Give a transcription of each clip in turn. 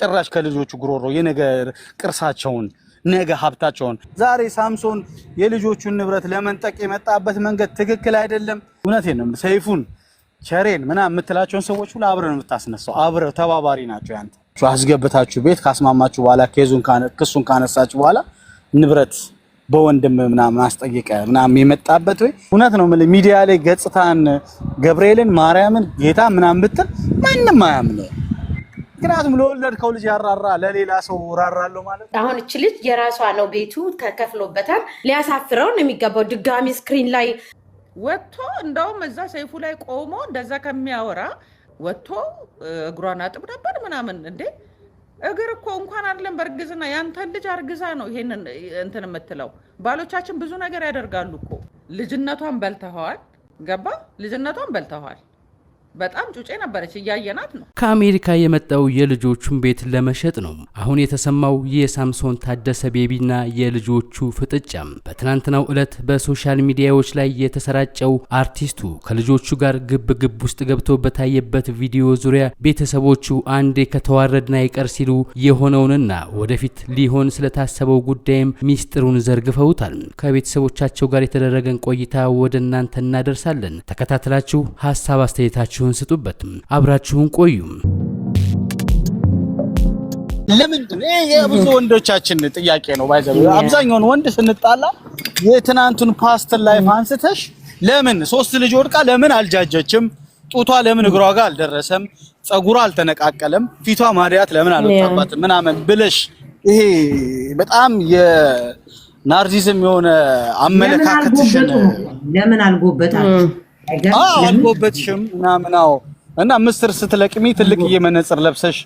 ጭራሽ ከልጆቹ ጉሮሮ የነገር ቅርሳቸውን ነገ ሀብታቸውን ዛሬ ሳምሶን የልጆቹን ንብረት ለመንጠቅ የመጣበት መንገድ ትክክል አይደለም። እውነቴን ነው። ሰይፉን ቸሬን ምናምን የምትላቸውን ሰዎች ሁሉ አብረን የምታስነሳው አብረው ተባባሪ ናቸው። ያንተ አስገብታችሁ ቤት ካስማማችሁ በኋላ ክሱን ካነሳችሁ በኋላ ንብረት በወንድም ምናምን አስጠይቀ ምናምን የመጣበት ወይ እውነት ነው። ሚዲያ ላይ ገጽታን ገብርኤልን ማርያምን ጌታ ምናምን ብትል ማንንም አያምነው። ምክንያቱም ለወለድከው ልጅ ያራራ ለሌላ ሰው ራራለው ማለት አሁን እቺ ልጅ የራሷ ነው ቤቱ ተከፍሎበታል። ሊያሳፍረው ነው የሚገባው። ድጋሚ ስክሪን ላይ ወጥቶ እንደውም እዛ ሰይፉ ላይ ቆሞ እንደዛ ከሚያወራ ወጥቶ እግሯን አጥብ ነበር ምናምን። እንዴ እግር እኮ እንኳን አይደለም በርግዝና ያንተን ልጅ አርግዛ ነው ይሄንን እንትን የምትለው። ባሎቻችን ብዙ ነገር ያደርጋሉ እኮ። ልጅነቷን በልተዋል። ገባ? ልጅነቷን በልተዋል። በጣም ጩጬ ነበረች እያየናት ነው። ከአሜሪካ የመጣው የልጆቹን ቤት ለመሸጥ ነው። አሁን የተሰማው የሳምሶን ታደሰ ቤቢና የልጆቹ ፍጥጫም በትናንትናው ዕለት በሶሻል ሚዲያዎች ላይ የተሰራጨው አርቲስቱ ከልጆቹ ጋር ግብ ውስጥ ገብቶ በታየበት ቪዲዮ ዙሪያ ቤተሰቦቹ አንዴ ከተዋረድና ይቀር ሲሉ የሆነውንና ወደፊት ሊሆን ስለታሰበው ጉዳይም ሚስጥሩን ዘርግፈውታል። ከቤተሰቦቻቸው ጋር የተደረገን ቆይታ ወደ እናንተ እናደርሳለን። ተከታትላችሁ ሀሳብ አስተያየታችሁ ስጡበት። አብራችሁን ቆዩ። ለምንድን የብዙ ወንዶቻችን ጥያቄ ነው። ባይዘው አብዛኛውን ወንድ ስንጣላ የትናንቱን ፓስት ላይፍ አንስተሽ ለምን ሶስት ልጅ ወድቃ ለምን አልጃጀችም፣ ጡቷ ለምን እግሯ ጋር አልደረሰም፣ ጸጉሯ አልተነቃቀለም፣ ፊቷ ማዲያት ለምን አልወጣባትም ምናምን ብለሽ ይሄ በጣም የናርሲዝም የሆነ አመለካከትሽ ለምን አልጎበታችሁ አልጎበትሽም ምናምን እና ምስር ስትለቅሚ ትልቅዬ መነጽር ለብሰሽ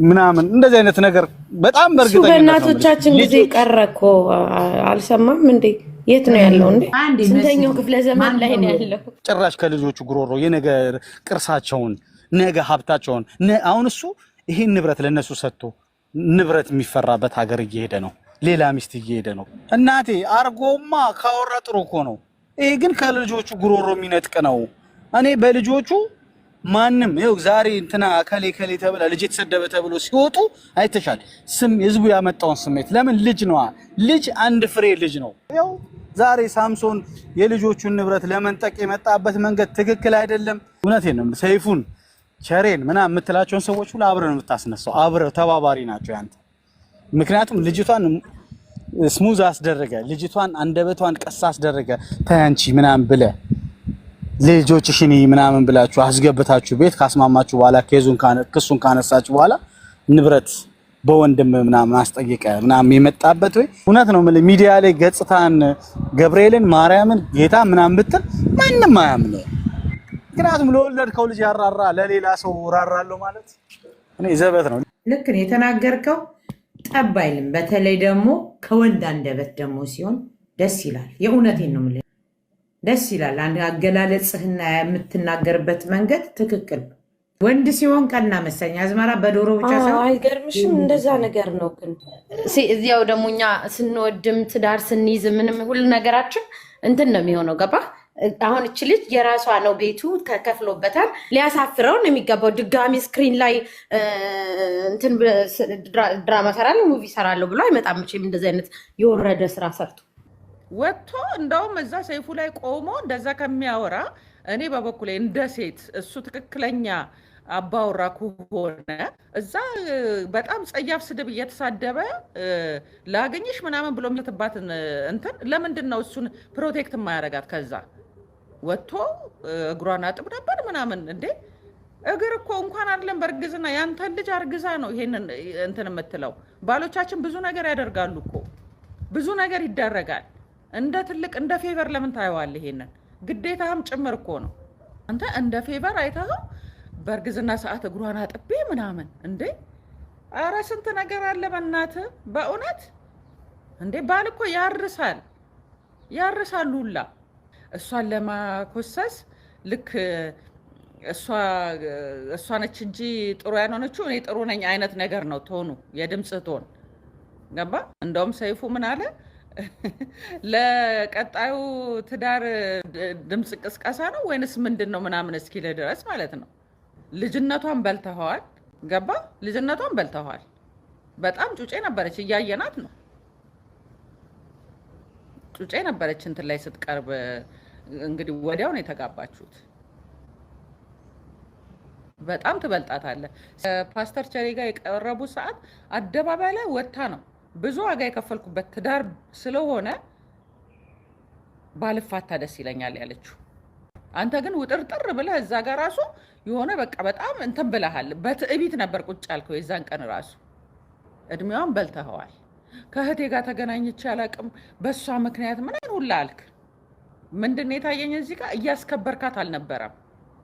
ምናምን እንደዚህ አይነት ነገር በጣም በርግጠኛ ነኝ። በእናቶቻችን ጊዜ ቀረኮ አልሰማም እንዴ? የት ነው ያለው እንዴ? ስንተኛው ክፍለ ዘመን ላይ ነው ያለው? ጭራሽ ከልጆቹ ጉሮሮ የነገር ቅርሳቸውን ነገ ሀብታቸውን አሁን እሱ ይሄን ንብረት ለነሱ ሰጥቶ ንብረት የሚፈራበት ሀገር እየሄደ ነው። ሌላ ሚስት እየሄደ ነው። እናቴ አርጎማ ካወራ ጥሩ እኮ ነው። ይሄ ግን ከልጆቹ ጉሮሮ የሚነጥቅ ነው። እኔ በልጆቹ ማንም ይኸው ዛሬ እንትና ከሌ ተብላ ልጅ የተሰደበ ተብሎ ሲወጡ አይተሻል። ስም ህዝቡ ያመጣውን ስሜት ለምን ልጅ ነው። ልጅ አንድ ፍሬ ልጅ ነው። ይኸው ዛሬ ሳምሶን የልጆቹን ንብረት ለመንጠቅ የመጣበት መንገድ ትክክል አይደለም። እውነቴን ነው። ሰይፉን ቸሬን ምናምን የምትላቸውን ሰዎች ሁሉ አብረን የምታስነሳው አብረው ተባባሪ ናቸው ያንተ። ምክንያቱም ልጅቷን ስሙዝ አስደረገ፣ ልጅቷን አንደበቷን ቀስ አስደረገ። ታያንቺ ምናምን ብለ ልጆችሽኒ ምናምን ብላችሁ አስገብታችሁ ቤት ካስማማችሁ በኋላ ክሱን ካነሳችሁ በኋላ ንብረት በወንድም ምናምን አስጠይቀ ምናምን የመጣበት ወይ እውነት ነው። ሚዲያ ላይ ገጽታን ገብርኤልን ማርያምን ጌታ ምናምን ብትል ማንንም አያምነው። ምክንያቱም ለወለድከው ልጅ ያራራ ለሌላ ሰው ራራለው ማለት እኔ ዘበት ነው። ልክ ነው የተናገርከው። ጠብ አይልም። በተለይ ደግሞ ከወንድ አንደበት ደግሞ ሲሆን ደስ ይላል። የእውነቴን ነው የምልህ፣ ደስ ይላል። አንድ አገላለጽህና የምትናገርበት መንገድ ትክክል። ወንድ ሲሆን ቀና መሰለኝ። አዝመራ በዶሮ ብቻ ሳይሆን አይገርምሽም? እንደዛ ነገር ነው። ግን እዚያው ደግሞ እኛ ስንወድም ትዳር ስንይዝ ምንም ሁሉ ነገራችን እንትን ነው የሚሆነው። ገባ? አሁን እቺ ልጅ የራሷ ነው ቤቱ ተከፍሎበታል። ሊያሳፍረው ነው የሚገባው። ድጋሚ ስክሪን ላይ እንትን ድራማ ሰራለሁ ሙቪ ሰራለሁ ብሎ አይመጣም። መቼም እንደዚህ አይነት የወረደ ስራ ሰርቶ ወጥቶ እንደውም እዛ ሰይፉ ላይ ቆሞ እንደዛ ከሚያወራ እኔ በበኩሌ እንደ ሴት እሱ ትክክለኛ አባወራ ከሆነ እዛ በጣም ጸያፍ ስድብ እየተሳደበ ላገኝሽ ምናምን ብሎ የሚልትባትን እንትን ለምንድን ነው እሱን ፕሮቴክት የማያደርጋት? ከዛ ወጥቶ እግሯን አጥብ ነበር ምናምን። እንዴ እግር እኮ እንኳን አይደለም በርግዝና ያንተን ልጅ አርግዛ ነው ይሄንን እንትን የምትለው። ባሎቻችን ብዙ ነገር ያደርጋሉ እኮ፣ ብዙ ነገር ይደረጋል። እንደ ትልቅ እንደ ፌቨር ለምን ታየዋለህ? ይሄንን ግዴታህም ጭምር እኮ ነው። አንተ እንደ ፌቨር አይተኸው በእርግዝና ሰዓት እግሯን አጥቤ ምናምን። እንዴ አረ ስንት ነገር አለ በእናትህ በእውነት። እንዴ ባል እኮ ያርሳል ሁላ እሷን ለማኮሰስ ልክ እሷ ነች እንጂ ጥሩ ያልሆነችው እኔ ጥሩ ነኝ አይነት ነገር ነው ቶኑ፣ የድምፅ ቶን ገባ። እንደውም ሰይፉ ምን አለ ለቀጣዩ ትዳር ድምፅ ቅስቀሳ ነው ወይንስ ምንድን ነው ምናምን እስኪል ድረስ ማለት ነው። ልጅነቷን በልተዋል። ገባ ልጅነቷን በልተዋል። በጣም ጩጬ ነበረች፣ እያየናት ነው። ጩጬ ነበረች እንትን ላይ ስትቀርብ እንግዲህ ወዲያው ነው የተጋባችሁት። በጣም ትበልጣታለህ። ፓስተር ቸሬ ጋር የቀረቡ ሰዓት አደባባይ ላይ ወጥታ ነው ብዙ ዋጋ የከፈልኩበት ትዳር ስለሆነ ባልፋታ ደስ ይለኛል ያለችው። አንተ ግን ውጥርጥር ብለህ እዛ ጋር ራሱ የሆነ በቃ በጣም እንትን ብለሃል። በትዕቢት ነበር ቁጭ ያልከው የዛን ቀን ራሱ። እድሜዋን በልተኸዋል። ከእህቴ ጋር ተገናኝቼ አላቅም በእሷ ምክንያት ምን ሁላ አልክ። ምንድን ነው የታየኝ እዚህ ጋር? እያስከበርካት አልነበረም።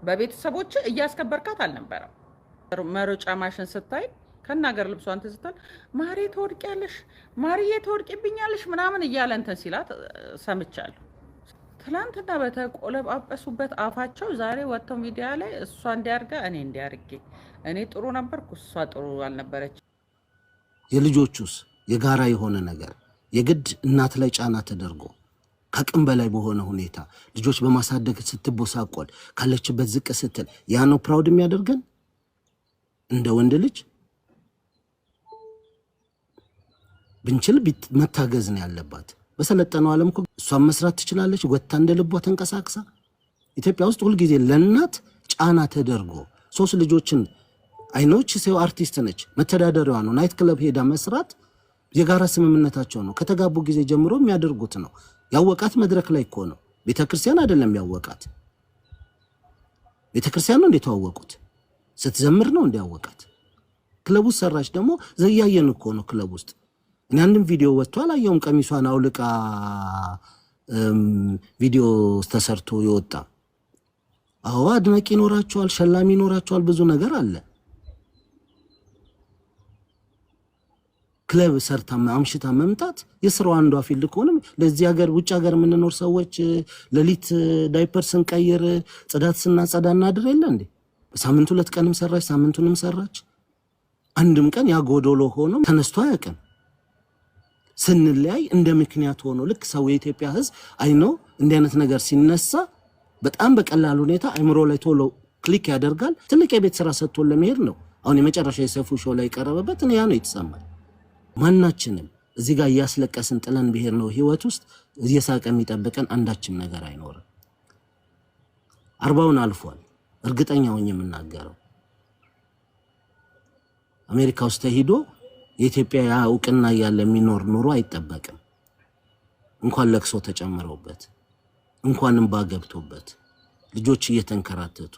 በቤተሰቦች እያስከበርካት አልነበረም። መሮጫ ማሽን ስታይ ከናገር ልብሷን ትዝታል። ማሬ ትወድቂያለሽ፣ ማርዬ ትወድቂብኛለሽ ምናምን እያለ እንትን ሲላት ሰምቻለሁ። ትላንትና በተቆለጳጰሱበት አፋቸው ዛሬ ወጥተው ሚዲያ ላይ እሷ እንዲያርጋ እኔ እንዲያርጌ፣ እኔ ጥሩ ነበርኩ እሷ ጥሩ አልነበረች። የልጆቹስ የጋራ የሆነ ነገር የግድ እናት ላይ ጫና ተደርጎ ከቅም በላይ በሆነ ሁኔታ ልጆች በማሳደግ ስትቦሳቆል ካለችበት ዝቅ ስትል ያ ነው ፕራውድ የሚያደርገን እንደ ወንድ ልጅ። ብንችል መታገዝ ነው ያለባት። በሰለጠነው ዓለም እኮ እሷን መስራት ትችላለች፣ ወጥታ እንደ ልቧ ተንቀሳቅሳ። ኢትዮጵያ ውስጥ ሁልጊዜ ለእናት ጫና ተደርጎ 3 ልጆችን አይኖች ሰው አርቲስት ነች፣ መተዳደሪያዋ ነው። ናይት ክለብ ሄዳ መስራት የጋራ ስምምነታቸው ነው። ከተጋቡ ጊዜ ጀምሮ የሚያደርጉት ነው። ያወቃት መድረክ ላይ እኮ ነው። ቤተክርስቲያን አይደለም ያወቃት። ቤተክርስቲያን ነው እንደተዋወቁት፣ ስትዘምር ነው እንዲያወቃት። ክለብ ውስጥ ሰራች ደግሞ ዘያየን እኮ ነው ክለብ ውስጥ። እኔ አንድም ቪዲዮ ወጥቷል አየውም፣ ቀሚሷን አውልቃ ቪዲዮ ተሰርቶ ይወጣ። አዎ አድናቂ ይኖራቸዋል፣ ሸላሚ ይኖራቸዋል፣ ብዙ ነገር አለ። ክለብ ሰርታ አምሽታ መምጣት የስራው አንዷ ፊልድ ከሆነ ለዚህ ሀገር ውጭ ሀገር የምንኖር ሰዎች ለሊት ዳይፐር ስንቀይር ጽዳት ስናጸዳ እናድር የለ እንዴ? ሳምንቱ 2 ቀንም ሰራች፣ ሳምንቱንም ሰራች። አንድም ቀን ያጎዶሎ ሆኖ ተነስቶ አያውቅም። ስንለያይ እንደ ምክንያት ሆኖ ልክ ሰው የኢትዮጵያ ሕዝብ አይኖ እንዲህ አይነት ነገር ሲነሳ በጣም በቀላል ሁኔታ አይምሮ ላይ ቶሎ ክሊክ ያደርጋል። ትልቅ የቤት ስራ ሰጥቶን ለመሄድ ነው። አሁን የመጨረሻ የሰይፉ ሾው ላይ ቀረበበት ያ ነው የተሰማል። ማናችንም እዚህ ጋር እያስለቀስን ጥለን ብሄር ነው ህይወት ውስጥ እየሳቀ የሚጠብቀን አንዳችም ነገር አይኖርም። 40ውን አልፏል። እርግጠኛው የምናገረው አሜሪካ ውስጥ ተሄዶ የኢትዮጵያ እውቅና ያለ የሚኖር ኑሮ አይጠበቅም። እንኳን ለቅሶ ተጨምረውበት እንኳንም ባገብቶበት ልጆች እየተንከራተቱ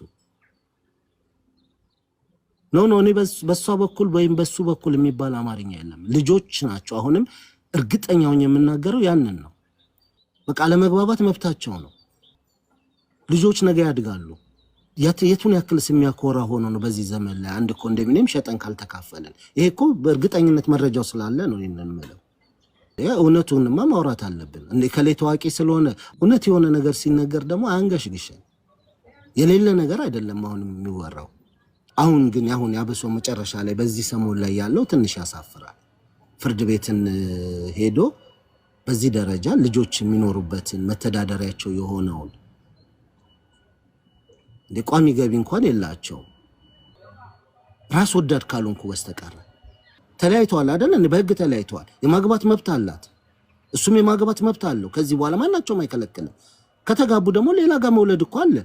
ነው እኔ በሷ በኩል ወይም በሱ በኩል የሚባል አማርኛ የለም። ልጆች ናቸው። አሁንም እርግጠኛው የምናገረው ያንን ነው። በቃ ለመግባባት መብታቸው ነው። ልጆች ነገ ያድጋሉ። የቱን ያክልስ የሚያኮራ ሆኖ ነው በዚህ ዘመን ላይ አንድ ኮንዶሚኒየም ሸጠን ካልተካፈለን። ይሄ እኮ በእርግጠኝነት መረጃው ስላለ ነው ይሄንን ማለት። እውነቱንማ ማውራት አለብን። እንዴ ከሌ ታዋቂ ስለሆነ እውነት የሆነ ነገር ሲነገር ደግሞ አንገሽግሽን የሌለ ነገር አይደለም አሁን የሚወራው። አሁን ግን ያበሶ መጨረሻ ላይ በዚህ ሰሞን ላይ ያለው ትንሽ ያሳፍራል። ፍርድ ቤትን ሄዶ በዚህ ደረጃ ልጆች የሚኖሩበትን መተዳደሪያቸው የሆነውን ቋሚ ገቢ እንኳን የላቸው ራስ ወዳድ ካልሆንኩ በስተቀር ተለያይተዋል አይደል? በህግ ተለያይተዋል። የማግባት መብት አላት፣ እሱም የማግባት መብት አለው። ከዚህ በኋላ ማናቸውም አይከለክልም። ከተጋቡ ደግሞ ሌላ ጋር መውለድ እኮ አለ።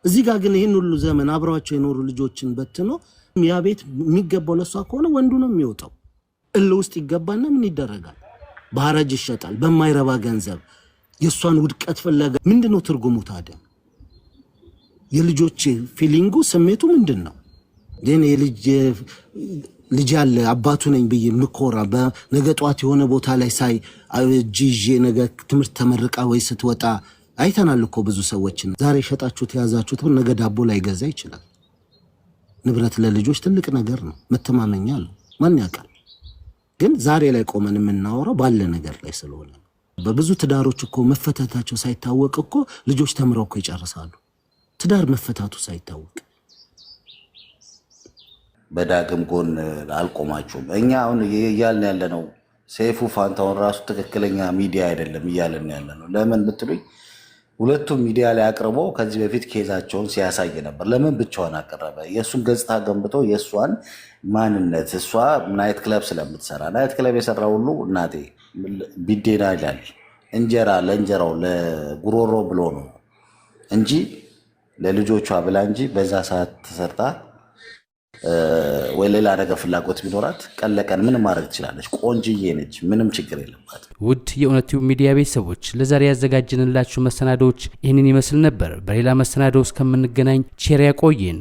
እዚህ ጋር ግን ይሄን ሁሉ ዘመን አብረዋቸው የኖሩ ልጆችን በትኖ ያ ቤት የሚገባው ለሷ ከሆነ ወንዱ ነው የሚወጣው። ውስጥ ይገባና ምን ይደረጋል? በሐራጅ ይሸጣል በማይረባ ገንዘብ። የሷን ውድቀት ፈለገ። ምንድነው ትርጉሙ ታዲያ? የልጆች ፊሊንጉ ስሜቱ ምንድነው? ልጅ ያለ አባቱ ነኝ ብዬ ምኮራ በነገ ጧት የሆነ ቦታ ላይ ሳይ ጂጂ ነገ ትምህርት ተመርቃ ወይ ስትወጣ አይተናል እኮ ብዙ ሰዎችን። ዛሬ ሸጣችሁት ያዛችሁት ነገ ዳቦ ላይ ገዛ ይችላል። ንብረት ለልጆች ትልቅ ነገር ነው፣ መተማመኛ ነው። ማን ያውቃል? ግን ዛሬ ላይ ቆመን የምናወራው ባለ ነገር ላይ ስለሆነ በብዙ ትዳሮች እኮ መፈታታቸው ሳይታወቅ እኮ ልጆች ተምረው እኮ ይጨርሳሉ። ትዳር መፈታቱ ሳይታወቅ በዳግም ጎን አልቆማችሁም። እኛ አሁን እያልን ያለ ነው ሰይፉ ፋንታሁን ራሱ ትክክለኛ ሚዲያ አይደለም እያልን ያለ ነው። ለምን ብትሉኝ ሁለቱም ሚዲያ ላይ አቅርቦ ከዚህ በፊት ኬዛቸውን ሲያሳይ ነበር። ለምን ብቻዋን አቀረበ? የእሱን ገጽታ ገንብቶ የእሷን ማንነት እሷ ናይት ክለብ ስለምትሰራ ናይት ክለብ የሰራ ሁሉ እናቴ ቢዴና ይላል እንጀራ ለእንጀራው ለጉሮሮ ብሎ ነው እንጂ ለልጆቿ ብላ እንጂ በዛ ሰዓት ተሰርታ ወይ ሌላ ነገር ፍላጎት ቢኖራት ቀለቀን ምን ማድረግ ትችላለች። ቆንጅዬ ነች፣ ምንም ችግር የለባት። ውድ የእውነት ቲዩብ ሚዲያ ቤተሰቦች ለዛሬ ያዘጋጀንላችሁ መሰናዶዎች ይህንን ይመስል ነበር። በሌላ መሰናዶ እስከምንገናኝ ቸር ያቆየን።